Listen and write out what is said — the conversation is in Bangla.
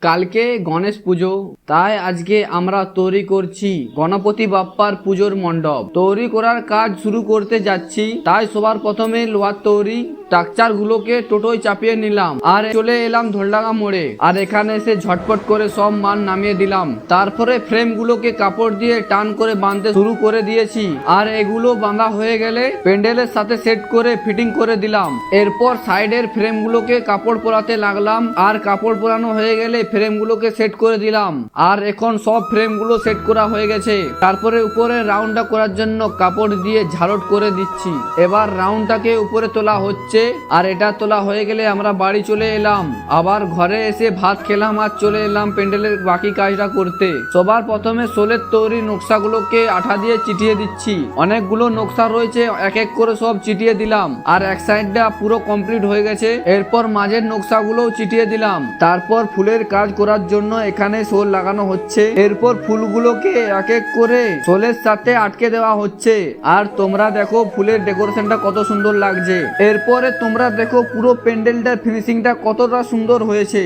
কালকে গণেশ পুজো, তাই আজকে আমরা তৈরি করছি গণপতি বাপ্পার পুজোর মণ্ডপ। তৈরি করার কাজ শুরু করতে যাচ্ছি, তাই সবার প্রথমে লোহার তৈরি স্ট্রাকচার গুলোকে টোটোয় চাপিয়ে নিলাম আর চলে এলাম ধোলডাঙ্গা মোড়ে। আর এখানে এসে ঝটপট করে সব মাল নামিয়ে দিলাম। তারপরে ফ্রেম গুলোকে কাপড় দিয়ে টান করে বাঁধতে শুরু করে দিয়েছি। আর এগুলো বাঁধা হয়ে গেলে প্যান্ডেলের সাথে সেট করে ফিটিং করে দিলাম। এরপর সাইডের ফ্রেম গুলোকে কাপড় পরাতে লাগলাম, আর কাপড় পরানো হয়ে গেলে ফ্রেম গুলোকে সেট করে দিলাম। আর এখন সব ফ্রেম গুলো সেট করা হয়ে গেছে। তারপরে উপরে রাউন্ডটা করার জন্য কাপড় দিয়ে ঝালট করে দিচ্ছি। এবার রাউন্ডটাকে উপরে তোলা হচ্ছে, আর এটা তোলা হয়ে গেলে আমরা বাড়ি চলে এলাম। আবার ঘরে এসে ভাত খেলাম আর চলে এলাম প্যান্ডেলের বাকি কাজটা করতে। সবার প্রথমে শোলের তৈরি নকশাগুলোকে আঠা দিয়ে চিটিয়ে দিচ্ছি। অনেকগুলো নকশা রয়েছে, এক এক করে সব চিটিয়ে দিলাম। আর এক সাইডটা পুরো কমপ্লিট হয়ে গেছে। এরপর মাঝের নকশাগুলোও চিটিয়ে দিলাম। তারপর ফুলের কাজ করার জন্য এখানে শোল লাগানো হচ্ছে। এরপর ফুলগুলোকে এক এক করে শোলের সাথে আটকে দেওয়া হচ্ছে। আর তোমরা দেখো ফুলের ডেকোরেশনটা কত সুন্দর লাগছে। এরপরে তোমরা দেখো পুরো প্যান্ডেলটার ফিনিশিংটা কতটা সুন্দর হয়েছে।